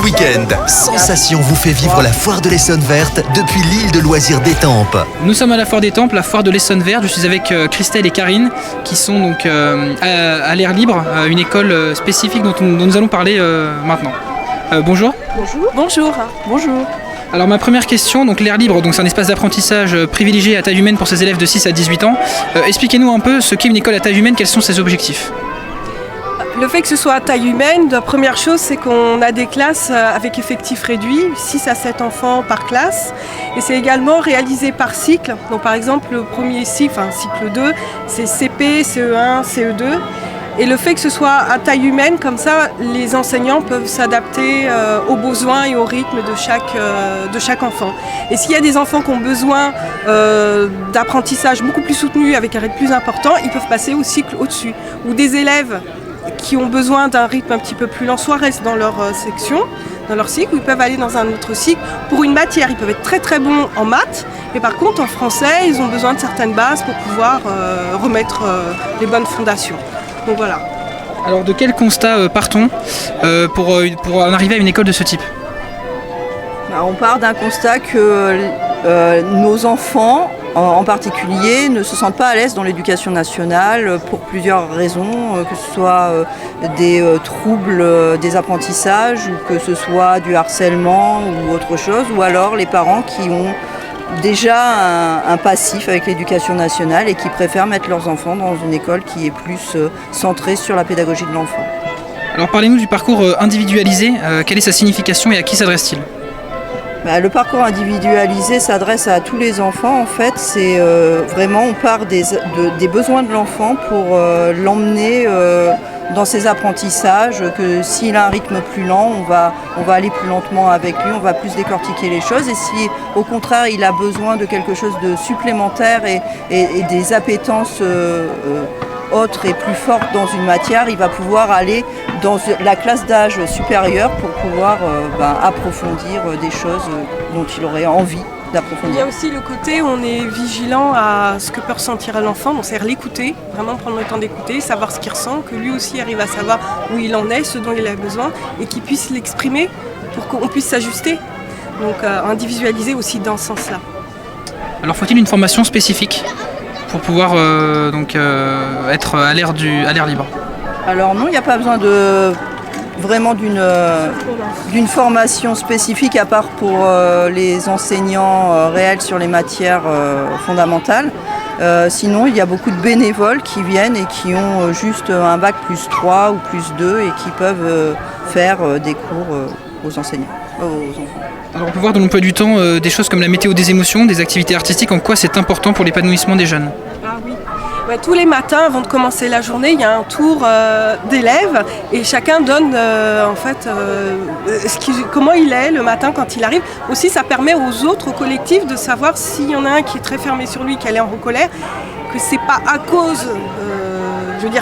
week-end. Sensation vous fait vivre la foire de l'Essonne verte depuis l'île de loisirs d'Étampes. Nous sommes à la foire d'Étampes, la foire de l'Essonne verte. Je suis avec Christelle et Karine qui sont donc à l'air libre, une école spécifique dont nous allons parler maintenant. Bonjour. Bonjour. Bonjour. Alors ma première question, donc l'air libre, donc c'est un espace d'apprentissage privilégié à taille humaine pour ses élèves de 6 à 18 ans. Expliquez-nous un peu ce qu'est une école à taille humaine, quels sont ses objectifs? Le fait que ce soit à taille humaine, la première chose, c'est qu'on a des classes avec effectifs réduits, 6 à 7 enfants par classe. Et c'est également réalisé par cycle. Donc par exemple, le premier cycle, cycle 2, c'est CP, CE1, CE2. Et le fait que ce soit à taille humaine, comme ça, les enseignants peuvent s'adapter aux besoins et au rythme de chaque enfant. Et s'il y a des enfants qui ont besoin d'apprentissage beaucoup plus soutenu, avec un rythme plus important, ils peuvent passer au cycle au-dessus. Ou des élèves qui ont besoin d'un rythme un petit peu plus lent, soit restent dans leur section, dans leur cycle, ou ils peuvent aller dans un autre cycle. Pour une matière, ils peuvent être très très bons en maths, mais par contre en français, ils ont besoin de certaines bases pour pouvoir remettre les bonnes fondations. Donc voilà. Alors de quel constat partons pour en arriver à une école de ce type? On part d'un constat que nos enfants, en particulier, ne se sentent pas à l'aise dans l'éducation nationale pour plusieurs raisons, que ce soit des troubles des apprentissages ou que ce soit du harcèlement ou autre chose, ou alors les parents qui ont déjà un passif avec l'éducation nationale et qui préfèrent mettre leurs enfants dans une école qui est plus centrée sur la pédagogie de l'enfant. Alors parlez-nous du parcours individualisé, quelle est sa signification et à qui s'adresse-t-il? Le parcours individualisé s'adresse à tous les enfants. En fait, c'est vraiment, on part des besoins de l'enfant pour l'emmener dans ses apprentissages, que s'il a un rythme plus lent, on va aller plus lentement avec lui, on va plus décortiquer les choses. Et si au contraire il a besoin de quelque chose de supplémentaire et des appétences autres et plus fortes dans une matière, il va pouvoir aller dans la classe d'âge supérieure pour pouvoir approfondir des choses dont il aurait envie d'approfondir. Il y a aussi le côté où on est vigilant à ce que peut ressentir l'enfant, donc c'est-à-dire l'écouter, vraiment prendre le temps d'écouter, savoir ce qu'il ressent, que lui aussi arrive à savoir où il en est, ce dont il a besoin, et qu'il puisse l'exprimer pour qu'on puisse s'ajuster. Donc individualiser aussi dans ce sens-là. Alors faut-il une formation spécifique pour pouvoir être à l'air libre? Alors non, il n'y a pas besoin vraiment d'une formation spécifique à part pour les enseignants réels sur les matières fondamentales. Sinon, il y a beaucoup de bénévoles qui viennent et qui ont juste un bac plus 3 ou plus 2 et qui peuvent faire des cours aux enseignants, aux enfants. Alors on peut voir dans l'emploi du temps des choses comme la météo des émotions, des activités artistiques, en quoi c'est important pour l'épanouissement des jeunes? Ah oui. Tous les matins, avant de commencer la journée, il y a un tour d'élèves et chacun donne comment il est le matin quand il arrive. Aussi, ça permet aux autres, au collectif, de savoir s'il y en a un qui est très fermé sur lui, qui est en colère, que c'est pas à cause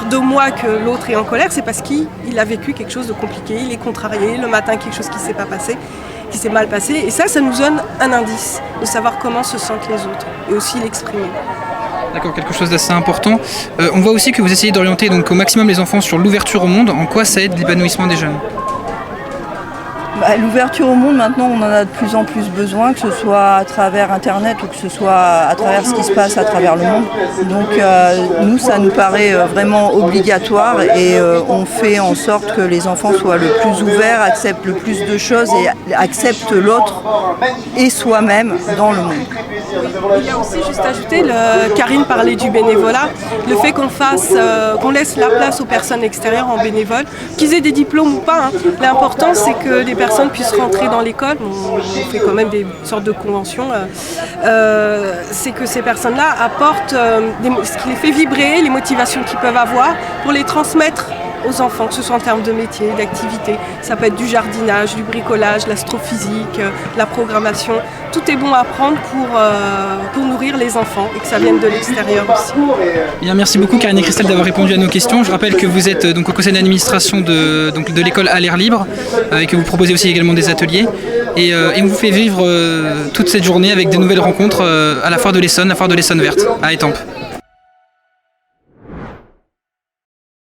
de moi que l'autre est en colère, c'est parce qu'il a vécu quelque chose de compliqué, il est contrarié, le matin quelque chose qui s'est pas passé, qui s'est mal passé. Et ça nous donne un indice de savoir comment se sentent les autres et aussi l'exprimer. D'accord, quelque chose d'assez important. On voit aussi que vous essayez d'orienter donc au maximum les enfants sur l'ouverture au monde. En quoi ça aide l'épanouissement des jeunes? L'ouverture au monde, maintenant, on en a de plus en plus besoin, que ce soit à travers Internet ou que ce soit à travers ce qui se passe à travers le monde. Donc nous, ça nous paraît vraiment obligatoire et on fait en sorte que les enfants soient le plus ouverts, acceptent le plus de choses et acceptent l'autre et soi-même dans le monde. Il y a aussi, juste ajouter, Karine parlait du bénévolat, le fait qu'on laisse la place aux personnes extérieures en bénévole, qu'ils aient des diplômes ou pas. L'important, c'est que les personnes puissent rentrer dans l'école. On fait quand même des sortes de conventions. C'est que ces personnes-là apportent ce qui les fait vibrer, les motivations qu'ils peuvent avoir pour les transmettre aux enfants, que ce soit en termes de métier, d'activité. Ça peut être du jardinage, du bricolage, l'astrophysique, la programmation. Tout est bon à prendre pour nourrir les enfants et que ça vienne de l'extérieur aussi. Bien, merci beaucoup Karine et Christelle d'avoir répondu à nos questions. Je rappelle que vous êtes donc au conseil d'administration de l'école à l'air libre et que vous proposez aussi également des ateliers. Et on vous fait vivre toute cette journée avec de nouvelles rencontres à la foire de l'Essonne, la foire de l'Essonne verte à Étampes.